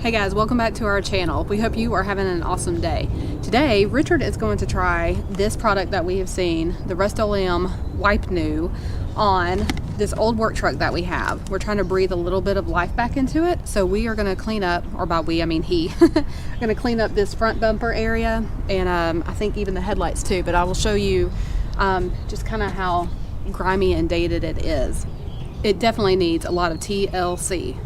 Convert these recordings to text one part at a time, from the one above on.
Hey guys, welcome back to our channel. We hope you are having an awesome day. Today, Richard is going to try this product that we have seen, the Rustoleum Wipe New, on this old work truck that we have. We're trying to breathe a little bit of life back into it, so we are going to clean up, or by we, I mean he, going to clean up this front bumper area, and I think even the headlights too, but I will show you just kind of how grimy and dated it is. It definitely needs a lot of TLC.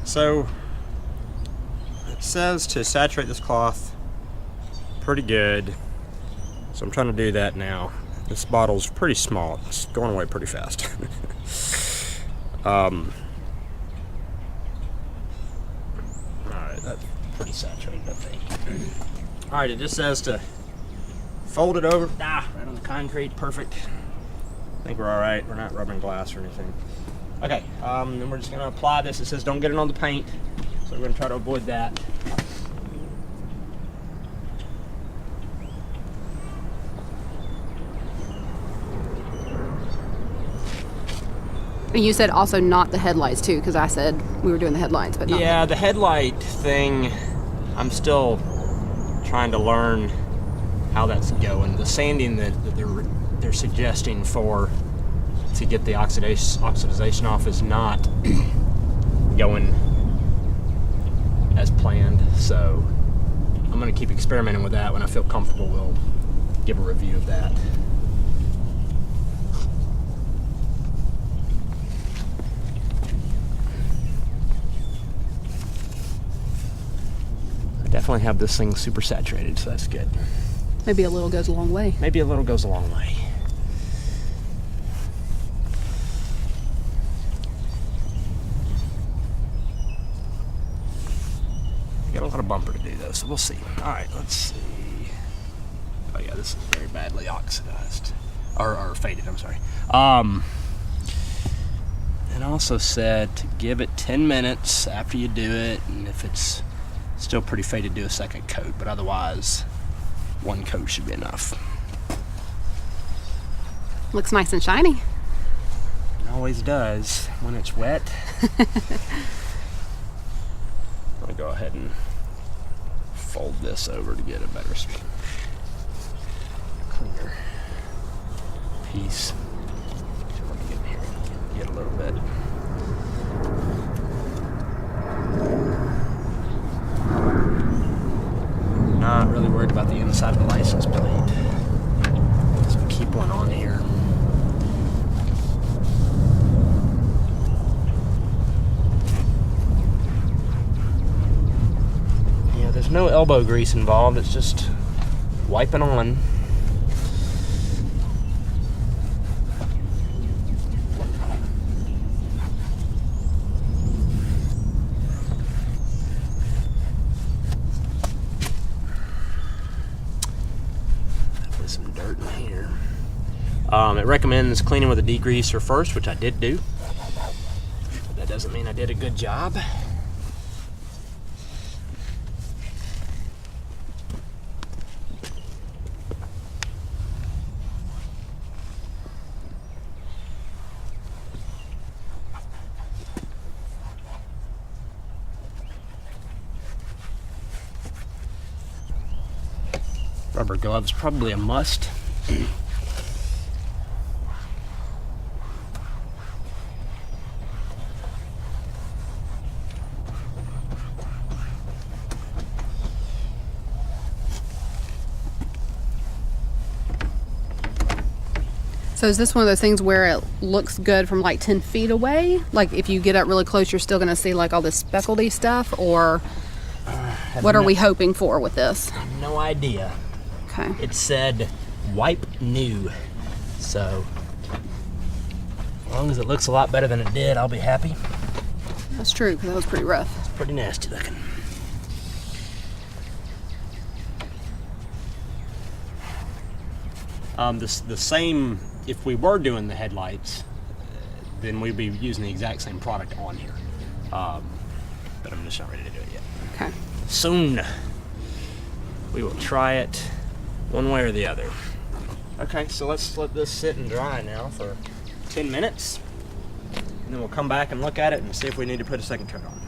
So it says to saturate this cloth pretty good, so I'm trying to do that now. This bottle's pretty small, it's going away pretty fast. Alright, that's pretty saturated, I think. Alright, it just says to fold it over, right on the concrete, perfect. I think we're alright, we're not rubbing glass or anything. Okay, then we're just going to apply this. It says don't get it on the paint, so we're going to try to avoid that. And you said also not the headlights too, because I said we were doing the headlights, but not. Yeah, the headlight thing, I'm still trying to learn how that's going. The sanding that they're suggesting to get the oxidization off is not going as planned, so I'm going to keep experimenting with that. When I feel comfortable, we'll give a review of that. I definitely have this thing super saturated, so that's good. Maybe a little goes a long way. Maybe a little goes a long way. Got a lot of bumper to do though, so we'll see. Alright, let's see. Oh yeah, this is very badly oxidized. Or faded, I'm sorry. It also said to give it 10 minutes after you do it, and if it's still pretty faded, do a second coat, but otherwise, one coat should be enough. Looks nice and shiny. It always does when it's wet. I'm going to go ahead and fold this over to get a better, cleaner piece. So let me get in here and get a little bit. Not really worried about the inside of the license plate. So keep one on here. There's no elbow grease involved, it's just wiping on. There's some dirt in here. It recommends cleaning with a degreaser first, which I did do. But that doesn't mean I did a good job. Rubber gloves, probably a must. So is this one of those things where it looks good from like 10 feet away? Like if you get up really close, you're still going to see like all this speckledy stuff? Or what are we hoping for with this? No idea. Okay. It said wipe new. So long as it looks a lot better than it did, I'll be happy. That's true, because that was pretty rough. It's pretty nasty looking. The same, if we were doing the headlights, then we'd be using the exact same product on here. But I'm just not ready to do it yet. Okay. Soon, we will try it one way or the other. Okay, so let's let this sit and dry now for 10 minutes. And then we'll come back and look at it and see if we need to put a second coat on.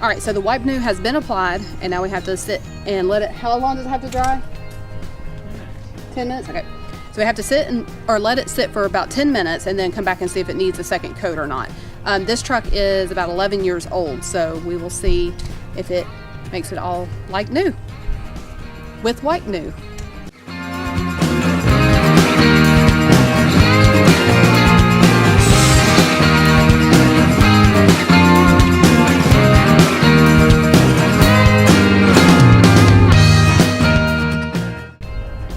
All right, so the Wipe New has been applied, and now we have to sit and let it, how long does it have to dry? 10 minutes? Okay. So we have to sit or let it sit for about 10 minutes and then come back and see if it needs a second coat or not. This truck is about 11 years old, so we will see if it makes it all like new with Wipe New.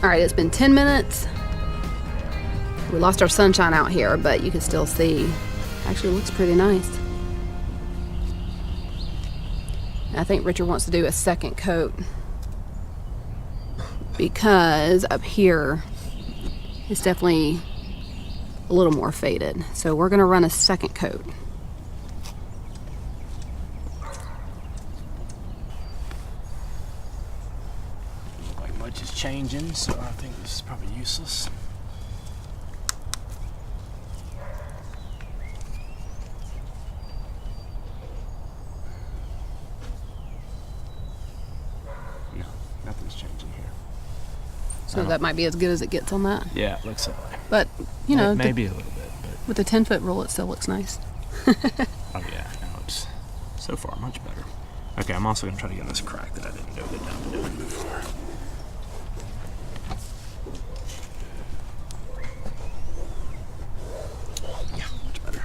All right, it's been 10 minutes. We lost our sunshine out here, but you can still see. Actually, it looks pretty nice. I think Richard wants to do a second coat because up here it's definitely a little more faded. So we're gonna run a second coat. Like much is changing, so I think this is probably useless. No, nothing's changing here. So that might be as good as it gets on that. Yeah, it looks that way. But, you know, Maybe a little bit, but... with the 10-foot rule, it still looks nice. Oh yeah, no, it's so far much better. Okay, I'm also gonna try to get this crack that I didn't do a good job of doing before. Yeah, much better.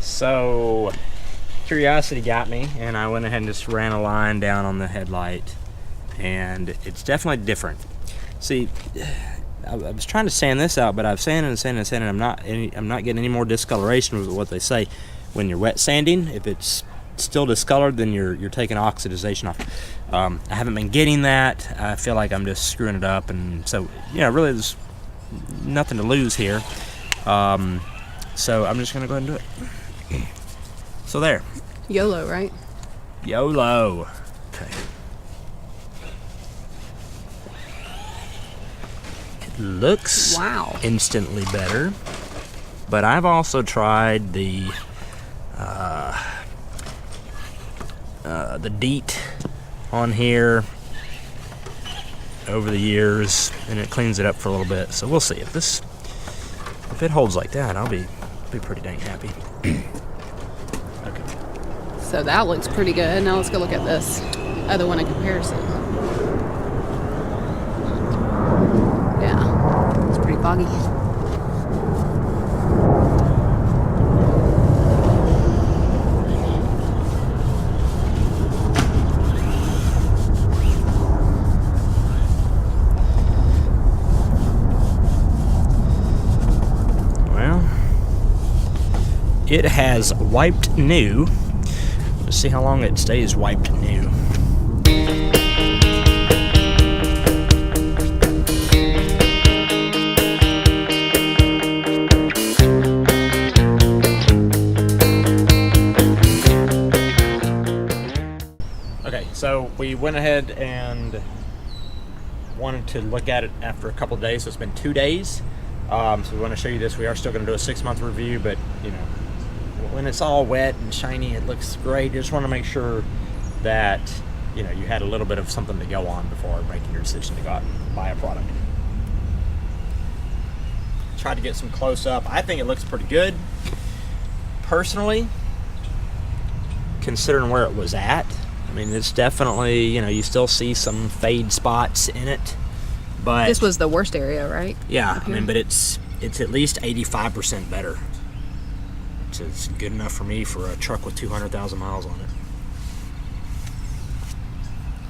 So, curiosity got me, and I went ahead and just ran a line down on the headlight, and it's definitely different. See, I was trying to sand this out, but I've sanded and sanded and sanded. I'm not getting any more discoloration with what they say. When you're wet sanding, if it's still discolored, then you're taking oxidization off. I haven't been getting that. I feel like I'm just screwing it up, and so really there's nothing to lose here. So I'm just gonna go ahead and do it. So there. YOLO, right? YOLO. Okay. It looks instantly better, but I've also tried the DEET on here over the years, and it cleans it up for a little bit. So we'll see if it holds like that. I'll be pretty dang happy. Okay. So that looks pretty good. Now let's go look at this other one in comparison. Yeah, it's pretty foggy. It has wiped new. Let's see how long it stays wiped new. Okay, so we went ahead and wanted to look at it after a couple of days, so it's been 2 days. So we want to show you this. We are still going to do a 6-month review, but when it's all wet and shiny, it looks great. You just want to make sure that, you know, you had a little bit of something to go on before making your decision to go out and buy a product. Try to get some close up. I think it looks pretty good. Personally, considering where it was at, I mean, it's definitely, you know, you still see some fade spots in it, but This was the worst area, right? yeah, Up I here? mean, but it's at least 85% better. It's good enough for me for a truck with 200,000 miles on it.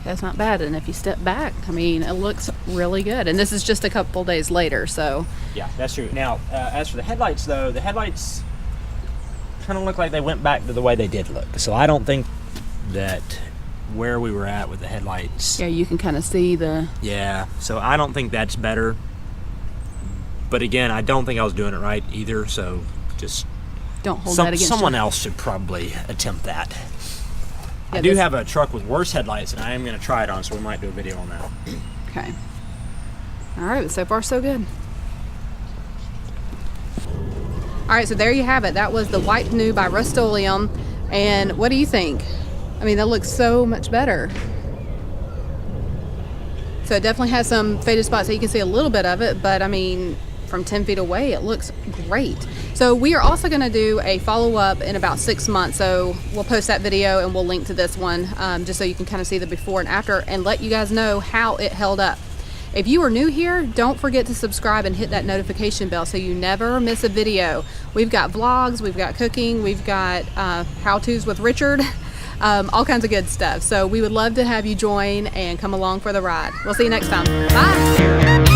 That's not bad. And if you step back, I mean, it looks really good. And this is just a couple days later, so. Yeah, that's true. Now, as for the headlights, though, the headlights kind of look like they went back to the way they did look. So I don't think that where we were at with the headlights. Yeah, you can kind of see the. Yeah, so I don't think that's better. But again, I don't think I was doing it right either. So just Don't hold that against someone you. else should probably attempt that. Yeah, I do this- have a truck with worse headlights, and I am going to try it on, so we might do a video on that. Okay. All right, so far so good. All right, so there you have it. That was the Wipe New by Rustoleum. And what do you think? I mean, that looks so much better. So it definitely has some faded spots, so you can see a little bit of it, but I mean, from 10 feet away, it looks great. So we are also gonna do a follow-up in about 6 months. So we'll post that video and we'll link to this one, just so you can kind of see the before and after and let you guys know how it held up. If you are new here, don't forget to subscribe and hit that notification bell so you never miss a video. We've got vlogs, we've got cooking, we've got how-tos with Richard, all kinds of good stuff. So we would love to have you join and come along for the ride. We'll see you next time. Bye.